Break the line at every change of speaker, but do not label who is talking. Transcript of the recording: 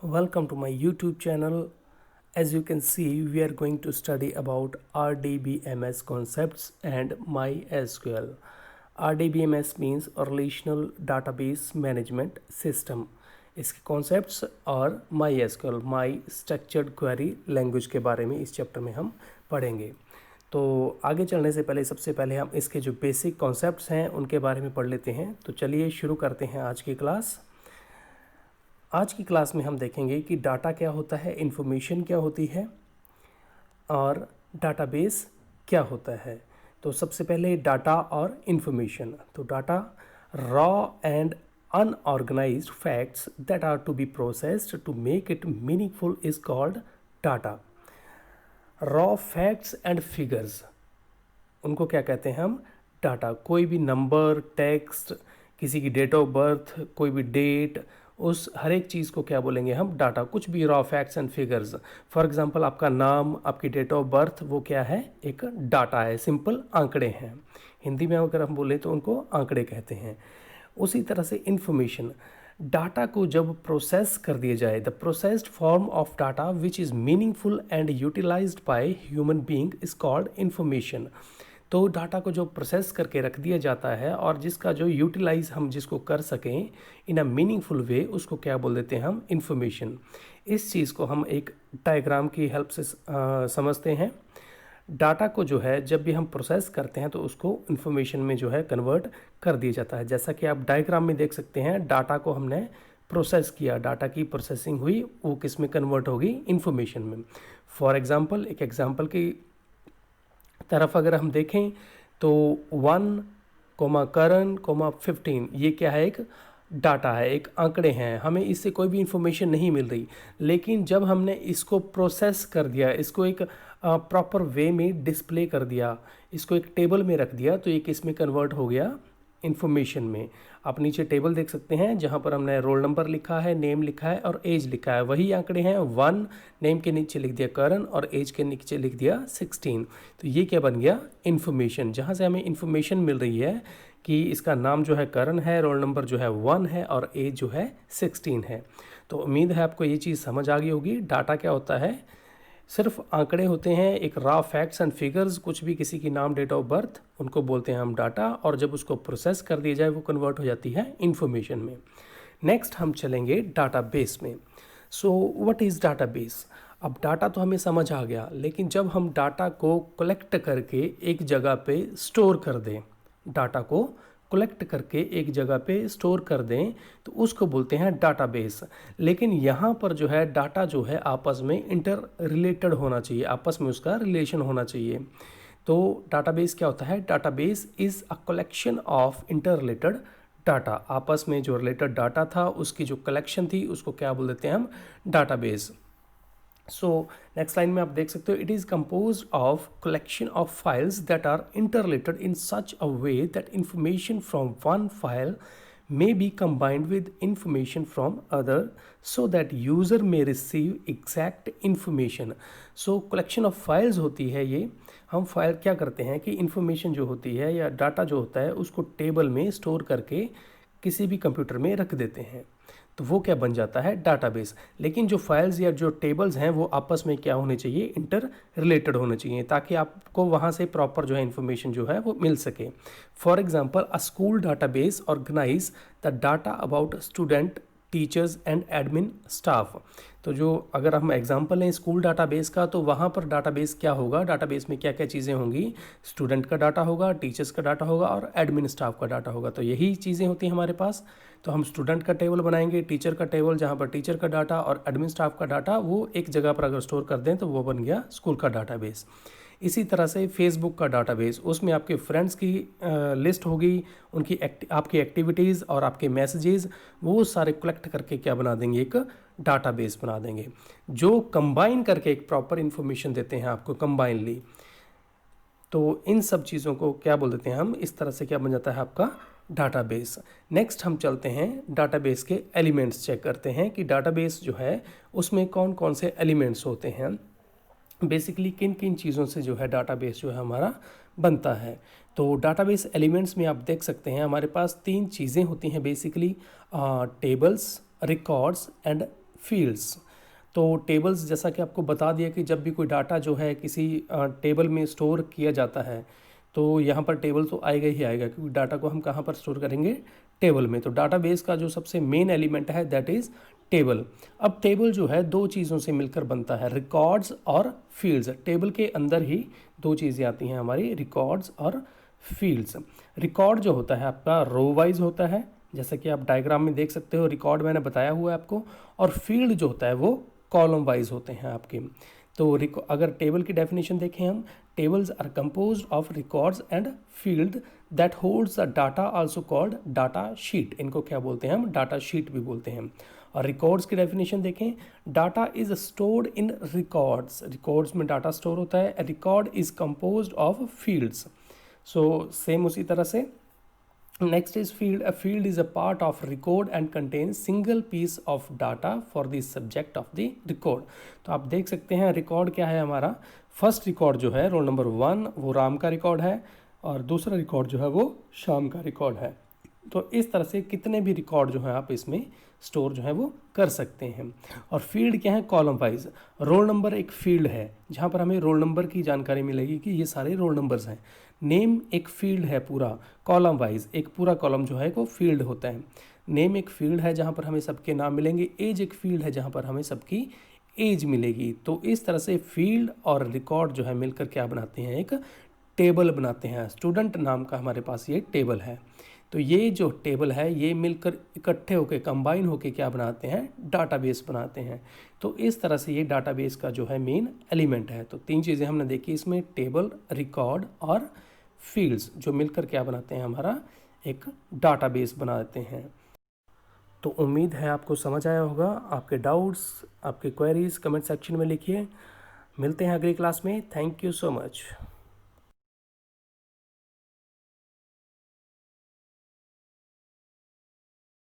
Welcome to my YouTube channel. As you can see, we are going to study about RDBMS concepts and MySQL. RDBMS means Relational Database Management System. इसके concepts और MySQL, माई structured query language के बारे में इस chapter में हम पढ़ेंगे। तो आगे चलने से पहले सबसे पहले हम इसके जो बेसिक कॉन्सेप्ट्स हैं उनके बारे में पढ़ लेते हैं। तो चलिए शुरू करते हैं आज की क्लास। आज की क्लास में हम देखेंगे कि डाटा क्या होता है, इन्फॉर्मेशन क्या होती है और डाटाबेस क्या होता है। तो सबसे पहले डाटा और इन्फॉर्मेशन। तो data raw and unorganized facts that are to be processed to make it meaningful is called data. Raw facts and figures, उनको क्या कहते हैं हम? डाटा। कोई भी नंबर, टेक्स्ट, किसी की डेट ऑफ बर्थ, कोई भी डेट, उस हर एक चीज़ को क्या बोलेंगे हम? डाटा। कुछ भी raw facts and figures. For example आपका नाम, आपकी डेट ऑफ बर्थ, वो क्या है? एक डाटा है, सिंपल आंकड़े हैं। हिंदी में अगर हम बोलें तो उनको आंकड़े कहते हैं। उसी तरह से इन्फॉर्मेशन, डाटा को जब प्रोसेस कर दिया जाए, the processed form of data which is meaningful and utilised by human being is called information. तो डाटा को जो प्रोसेस करके रख दिया जाता है और जिसका जो यूटिलाइज हम जिसको कर सकें इन अ मीनिंगफुल वे, उसको क्या बोल देते हैं हम? इन्फॉर्मेशन। इस चीज़ को हम एक डायग्राम की हेल्प से समझते हैं। डाटा को जो है जब भी हम प्रोसेस करते हैं तो उसको इन्फॉर्मेशन में जो है कन्वर्ट कर दिया जाता है। जैसा कि आप डायग्राम में देख सकते हैं, डाटा को हमने प्रोसेस किया, डाटा की प्रोसेसिंग हुई, वो किस में कन्वर्ट होगी? इन्फॉर्मेशन में। फॉर एग्जांपल, एक एग्जांपल की तरफ अगर हम देखें तो 1, करण, 15, ये क्या है? एक डाटा है, एक आंकड़े हैं। हमें इससे कोई भी इंफॉर्मेशन नहीं मिल रही, लेकिन जब हमने इसको प्रोसेस कर दिया, इसको एक प्रॉपर वे में डिस्प्ले कर दिया, इसको एक टेबल में रख दिया, तो ये किस में कन्वर्ट हो गया? इन्फॉर्मेशन में। आप नीचे टेबल देख सकते हैं जहाँ पर हमने रोल नंबर लिखा है, नेम लिखा है और एज लिखा है। वही आंकड़े हैं। 1 नेम के नीचे लिख दिया करण और एज के नीचे लिख दिया 16। तो ये क्या बन गया? इन्फॉर्मेशन। जहाँ से हमें इन्फॉर्मेशन मिल रही है कि इसका नाम जो है करण है, रोल नंबर जो है 1 है और एज जो है 16 है। तो उम्मीद है आपको ये चीज़ समझ आ गई होगी। डाटा क्या होता है? सिर्फ आंकड़े होते हैं, एक रॉ फैक्ट्स एंड फिगर्स, कुछ भी किसी की नाम, डेट ऑफ बर्थ, उनको बोलते हैं हम डाटा। और जब उसको प्रोसेस कर दिया जाए वो कन्वर्ट हो जाती है इन्फॉर्मेशन में। नेक्स्ट हम चलेंगे डाटाबेस में। So what is database? अब डाटा तो हमें समझ आ गया, लेकिन जब हम डाटा को कलेक्ट करके एक जगह पे स्टोर कर दें, डाटा को कलेक्ट करके एक जगह पे स्टोर कर दें तो उसको बोलते हैं डाटाबेस। लेकिन यहाँ पर जो है डाटा जो है आपस में इंटर रिलेटेड होना चाहिए, आपस में उसका रिलेशन होना चाहिए। तो डाटाबेस क्या होता है? Database is a collection of inter related data. आपस में जो रिलेटेड डाटा था उसकी जो कलेक्शन थी उसको क्या बोल देते हैं हम? डाटाबेस। सो नेक्स्ट लाइन में आप देख सकते हो, it is compose of collection of files that are interrelated in such a way that information from one file may be combined with information from other so that user may receive exact information. So collection of files होती है ये। हम file क्या करते हैं कि information जो होती है या डाटा जो होता है उसको टेबल में स्टोर करके किसी भी कंप्यूटर में रख देते हैं, तो वो क्या बन जाता है? डाटाबेस। लेकिन जो फाइल्स या जो टेबल्स हैं वो आपस में क्या होने चाहिए? इंटर रिलेटेड होने चाहिए, ताकि आपको वहाँ से प्रॉपर जो है इन्फॉर्मेशन जो है वो मिल सके। For example, a school database organise the data about student, teachers and admin staff. तो जो अगर हम एग्जांपल लें स्कूल डाटाबेस का, तो वहाँ पर डाटाबेस क्या होगा? डाटाबेस में क्या क्या चीज़ें होंगी? स्टूडेंट का डाटा होगा, टीचर्स का डाटा होगा और एडमिन स्टाफ का डाटा होगा। तो यही चीज़ें होती हैं हमारे पास। तो हम स्टूडेंट का टेबल बनाएंगे, टीचर का टेबल, जहाँ पर टीचर का डाटा और एडमिन स्टाफ का डाटा वो एक जगह पर अगर स्टोर कर दें तो वो बन गया स्कूल का डाटाबेस। इसी तरह से फेसबुक का डाटाबेस, उसमें आपके फ्रेंड्स की लिस्ट होगी, उनकी आपकी एक्टिविटीज़ और आपके मैसेजेस, वो सारे कलेक्ट करके क्या बना देंगे? एक डाटाबेस बना देंगे, जो कंबाइन करके एक प्रॉपर इन्फॉर्मेशन देते हैं आपको कंबाइनली। तो इन सब चीज़ों को क्या बोल देते हैं हम? इस तरह से क्या बन जाता है आपका? डाटाबेस। नेक्स्ट हम चलते हैं डाटाबेस के एलिमेंट्स चेक करते हैं कि डाटाबेस जो है उसमें कौन कौन से एलिमेंट्स होते हैं, बेसिकली किन किन चीज़ों से जो है डाटाबेस जो है हमारा बनता है। तो डाटाबेस एलिमेंट्स में आप देख सकते हैं हमारे पास 3 चीज़ें होती हैं basically, tables, records and fields. तो टेबल्स जैसा कि आपको बता दिया कि जब भी कोई डाटा जो है किसी टेबल में स्टोर किया जाता है तो यहाँ पर टेबल तो आएगा ही आएगा, क्योंकि डाटा को हम कहाँ पर स्टोर करेंगे, टेबल में। तो डाटाबेस का जो सबसे मेन एलिमेंट है दैट इज़ टेबल। अब टेबल जो है दो चीज़ों से मिलकर बनता है, रिकॉर्ड्स और फील्ड्स। टेबल के अंदर ही दो चीज़ें आती हैं हमारी, रिकॉर्ड्स और फील्ड्स। रिकॉर्ड जो होता है आपका रो वाइज होता है, जैसा कि आप डायग्राम में देख सकते हो, रिकॉर्ड मैंने बताया हुआ है आपको। और फील्ड जो होता है वो कॉलम वाइज होते हैं आपके। तो अगर टेबल की डेफिनेशन देखें हम, tables are composed of records and field that holds a data also called data sheet. इनको क्या बोलते हैं हम, डाटा शीट भी बोलते हैं। और रिकॉर्ड्स की डेफिनेशन देखें, data is stored in records. Records में डाटा स्टोर होता है। Record is composed of fields. So same उसी तरह से next is field. A field is a part of record and contains single piece of data for the subject of the record. तो आप देख सकते हैं रिकॉर्ड क्या है हमारा। फर्स्ट रिकॉर्ड जो है रोल नंबर 1 वो राम का रिकॉर्ड है, और दूसरा रिकॉर्ड जो है वो श्याम का रिकॉर्ड है। तो इस तरह से कितने भी रिकॉर्ड जो है आप इसमें स्टोर जो है वो कर सकते हैं। और फील्ड क्या है, कॉलम वाइज। रोल नंबर एक फील्ड है जहाँ पर हमें रोल नंबर की जानकारी मिलेगी कि ये सारे रोल नंबर्स हैं। नेम एक फील्ड है पूरा, कॉलम वाइज एक पूरा कॉलम जो है वो फील्ड होता है। नेम एक फील्ड है जहाँ पर हमें सबके नाम मिलेंगे। एज एक फील्ड है जहाँ पर हमें सबकी एज मिलेगी। तो इस तरह से फील्ड और रिकॉर्ड जो है मिलकर क्या बनाते हैं, एक टेबल बनाते हैं। स्टूडेंट नाम का हमारे पास ये टेबल है। तो ये जो टेबल है ये मिलकर इकट्ठे होकर कंबाइन होकर क्या बनाते हैं, डाटाबेस बनाते हैं। तो इस तरह से ये डाटाबेस का जो है मेन एलिमेंट है। तो तीन चीज़ें हमने देखी इसमें, टेबल, रिकॉर्ड और फील्ड्स, जो मिलकर क्या बनाते हैं, हमारा एक डाटाबेस बनाते हैं। तो उम्मीद है आपको समझ आया होगा। आपके डाउट्स, आपके क्वेरीज कमेंट सेक्शन में लिखिए। मिलते हैं अगली क्लास में। Thank you so much.